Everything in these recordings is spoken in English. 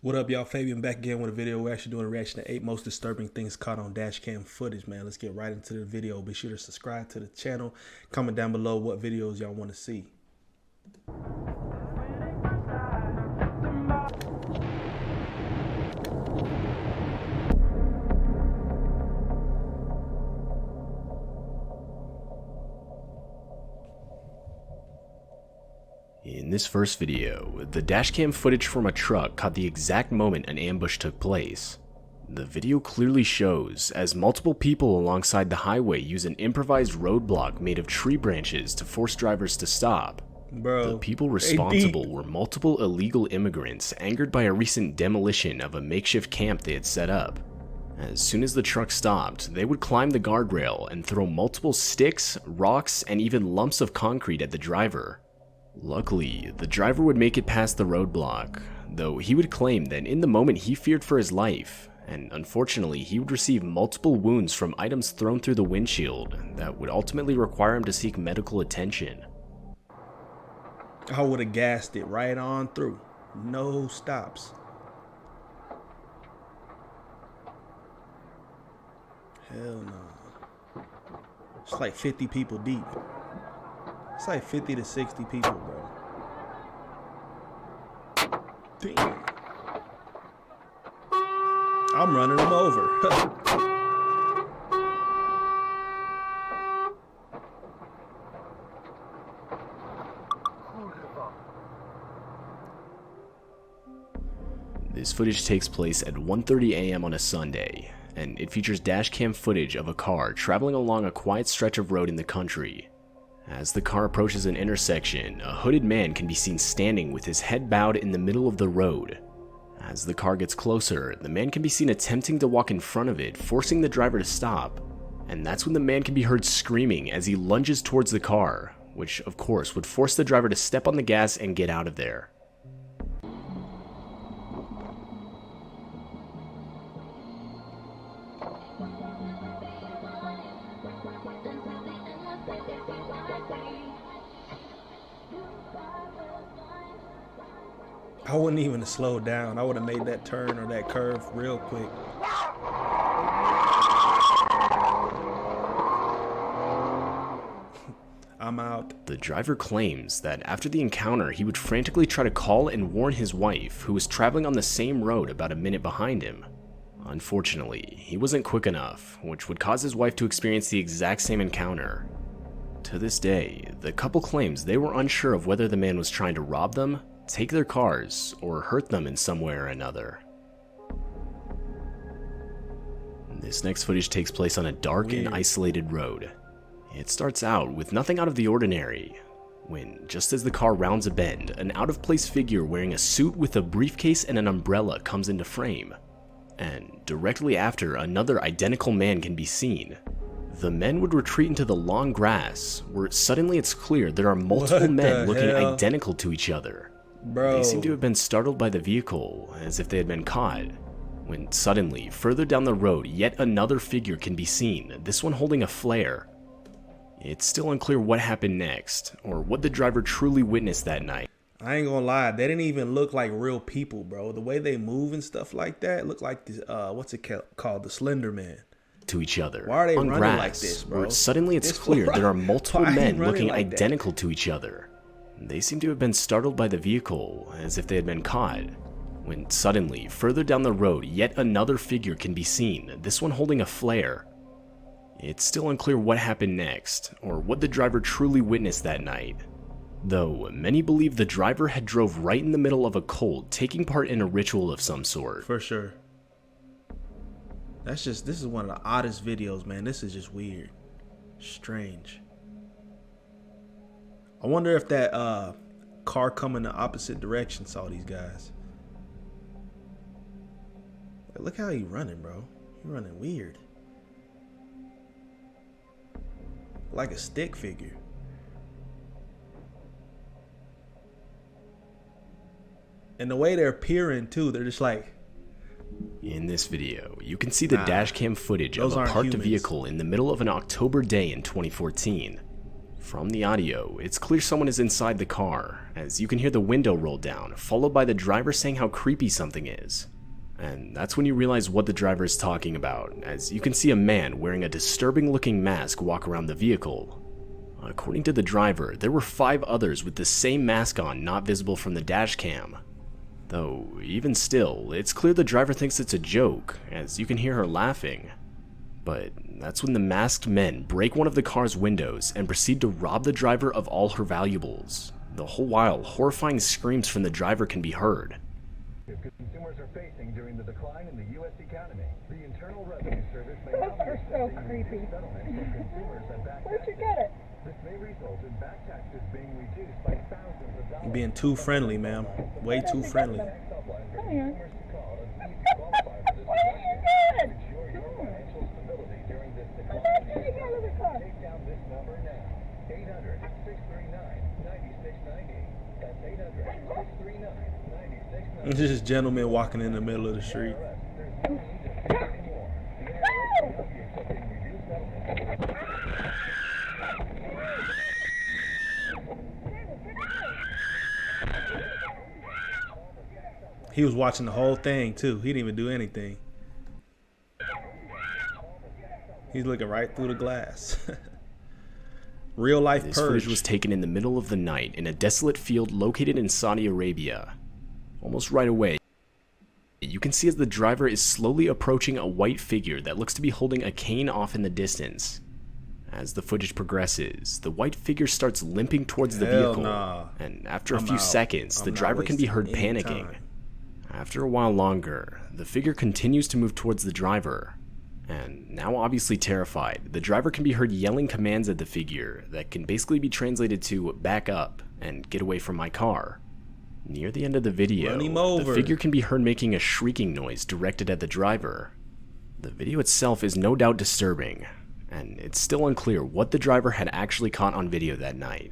What up, y'all? Fabian back again with a video. We're actually doing a reaction to 8 most disturbing things caught on dashcam footage, man. Let's get right into the video. Be sure to subscribe to the channel. Comment down below what videos y'all want to see. In this first video, the dashcam footage from a truck caught the exact moment an ambush took place. The video clearly shows as multiple people alongside the highway use an improvised roadblock made of tree branches to force drivers to stop. Bro, the people responsible were multiple illegal immigrants angered by a recent demolition of a makeshift camp they had set up. As soon as the truck stopped, they would climb the guardrail and throw multiple sticks, rocks, and even lumps of concrete at the driver. Luckily, the driver would make it past the roadblock, though he would claim that in the moment he feared for his life, and unfortunately he would receive multiple wounds from items thrown through the windshield that would ultimately require him to seek medical attention. I would have gassed it right on through. No stops. Hell no. It's like 50 people deep. It's like 50 to 60 people, bro. Damn. I'm running them over. This footage takes place at 1:30 a.m. on a Sunday, and it features dashcam footage of a car traveling along a quiet stretch of road in the country. As the car approaches an intersection, a hooded man can be seen standing with his head bowed in the middle of the road. As the car gets closer, the man can be seen attempting to walk in front of it, forcing the driver to stop. And that's when the man can be heard screaming as he lunges towards the car, which of course would force the driver to step on the gas and get out of there. I wouldn't even have slowed down. I would have made that turn or that curve real quick. I'm out. The driver claims that after the encounter, he would frantically try to call and warn his wife, who was traveling on the same road about a minute behind him. Unfortunately, he wasn't quick enough, which would cause his wife to experience the exact same encounter. To this day, the couple claims they were unsure of whether the man was trying to rob them, take their cars, or hurt them in some way or another. This next footage takes place on a dark and isolated road. It starts out with nothing out of the ordinary, when just as the car rounds a bend, an out-of-place figure wearing a suit with a briefcase and an umbrella comes into frame. And directly after, another identical man can be seen. The men would retreat into the long grass, where suddenly it's clear there are multiple men looking identical to each other. Bro. They seem to have been startled by the vehicle, as if they had been caught, when suddenly, further down the road, yet another figure can be seen, this one holding a flare. It's still unclear what happened next, or what the driver truly witnessed that night. I ain't gonna lie, they didn't even look like real people, bro. The way they move and stuff like that look like this, what's it called, the Slender Man. To each other. Why are they on running grass, like this, bro? Where suddenly it's clear there are multiple men looking like identical to each other. They seem to have been startled by the vehicle, as if they had been caught, when suddenly, further down the road, yet another figure can be seen, this one holding a flare. It's still unclear what happened next, or what the driver truly witnessed that night, though many believe the driver had drove right in the middle of a cult, taking part in a ritual of some sort. For sure. This is one of the oddest videos, man. This is just weird. Strange. I wonder if that car coming the opposite direction saw these guys. Look how he running, bro. He running weird. Like a stick figure. And the way they're peering too, they're just like. In this video, you can see the dashcam footage of a parked humans. vehicle in the middle of an October day in 2014. From the audio, it's clear someone is inside the car, as you can hear the window roll down, followed by the driver saying how creepy something is. And that's when you realize what the driver is talking about, as you can see a man wearing a disturbing looking mask walk around the vehicle. According to the driver, there were 5 others with the same mask on not visible from the dash cam. Though, even still, it's clear the driver thinks it's a joke, as you can hear her laughing. But that's when the masked men break one of the car's windows and proceed to rob the driver of all her valuables. The whole while, horrifying screams from the driver can be heard. Consumers are facing during the decline in the U.S. economy. The Internal Revenue Service may now be so creepy. settlement from consumers and back Where'd you get it? This may result in back taxes being reduced by thousands of dollars. You're being too friendly, ma'am. Way too friendly. Come here. What are you doing? I thought you got out of the car. Take down this number now. 800-639-9690. That's 800-639-9690. This is gentleman walking in the middle of the street. He was watching the whole thing too. He didn't even do anything. He's looking right through the glass. Real life This purge. footage was taken in the middle of the night in a desolate field located in Saudi Arabia. Almost right away, you can see as the driver is slowly approaching a white figure that looks to be holding a cane off in the distance. As the footage progresses, the white figure starts limping towards the Hell vehicle, nah. and after a I'm few out. seconds, I'm the not driver can be heard wasting any panicking. time. After a while longer, the figure continues to move towards the driver, and now obviously terrified, the driver can be heard yelling commands at the figure that can basically be translated to "back up" and "get away from my car." Near the end of the video, Run him the over. figure can be heard making a shrieking noise directed at the driver. The video itself is no doubt disturbing, and it's still unclear what the driver had actually caught on video that night.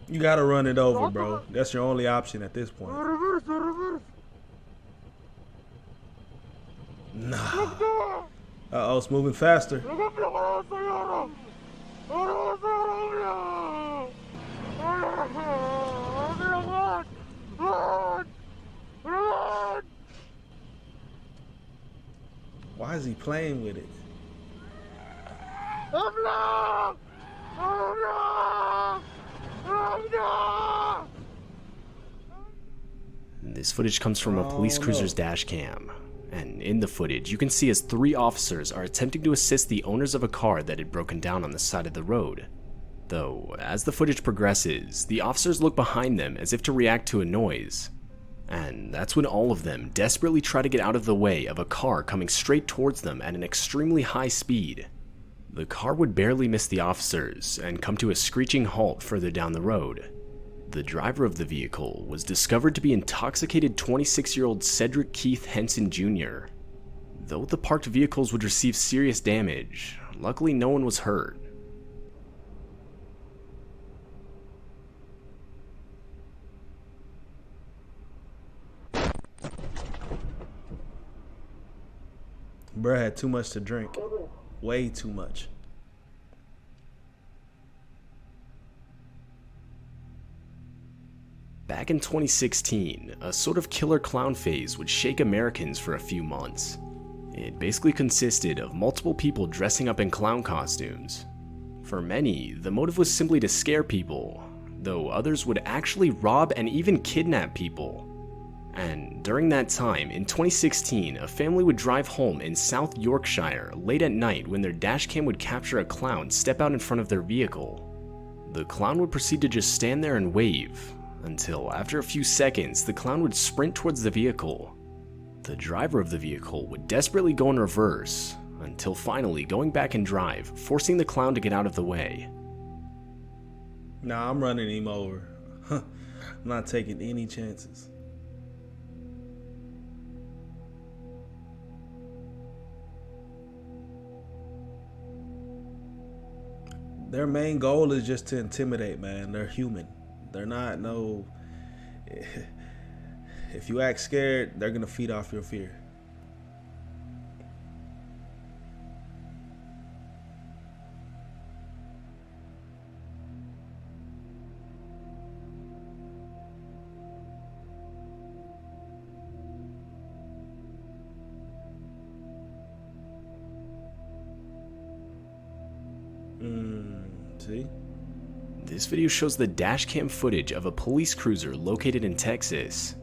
You gotta run it over, bro. That's your only option at this point. Nah. Uh-oh, it's moving faster. Why is he playing with it? This footage comes from a police cruiser's dash cam, and in the footage you can see as 3 officers are attempting to assist the owners of a car that had broken down on the side of the road. Though, as the footage progresses, the officers look behind them as if to react to a noise. And that's when all of them desperately try to get out of the way of a car coming straight towards them at an extremely high speed. The car would barely miss the officers and come to a screeching halt further down the road. The driver of the vehicle was discovered to be intoxicated 26-year-old Cedric Keith Henson Jr. Though the parked vehicles would receive serious damage, luckily no one was hurt. Bruh had too much to drink. Way too much. Back in 2016, a sort of killer clown phase would shake Americans for a few months. It basically consisted of multiple people dressing up in clown costumes. For many, the motive was simply to scare people, though others would actually rob and even kidnap people. And during that time, in 2016, a family would drive home in South Yorkshire late at night when their dashcam would capture a clown step out in front of their vehicle. The clown would proceed to just stand there and wave, until after a few seconds, the clown would sprint towards the vehicle, The driver of the vehicle would desperately go in reverse, until finally going back in drive, forcing the clown to get out of the way. Nah, I'm running him over. I'm not taking any chances. Their main goal is just to intimidate, man. They're human. They're not no... If you act scared, they're gonna feed off your fear. See? This video shows the dashcam footage of a police cruiser located in Texas.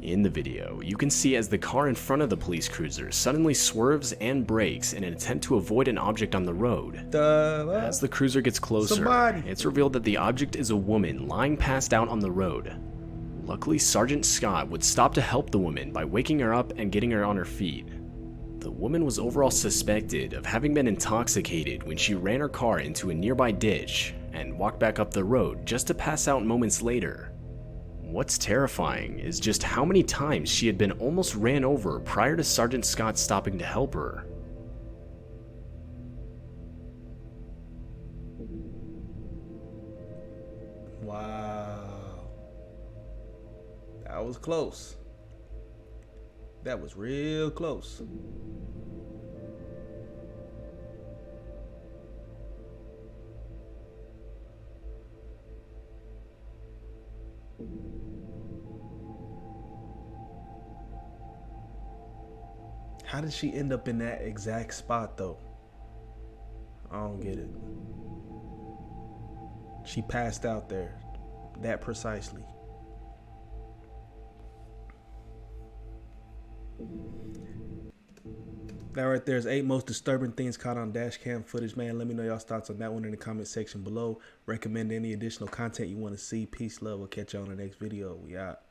In the video, you can see as the car in front of the police cruiser suddenly swerves and brakes in an attempt to avoid an object on the road. As the cruiser gets closer, it's revealed that the object is a woman lying passed out on the road. Luckily, Sergeant Scott would stop to help the woman by waking her up and getting her on her feet. The woman was overall suspected of having been intoxicated when she ran her car into a nearby ditch and walked back up the road just to pass out moments later. What's terrifying is just how many times she had been almost ran over prior to Sergeant Scott stopping to help her. Wow. That was close. That was real close. How did she end up in that exact spot though? I don't get it. She passed out there that precisely. That right there is 8 most disturbing things caught on dash cam footage, man. Let me know y'all's thoughts on that one in the comment section below. Recommend any additional content you want to see. Peace, love. We'll catch you on the next video. We out.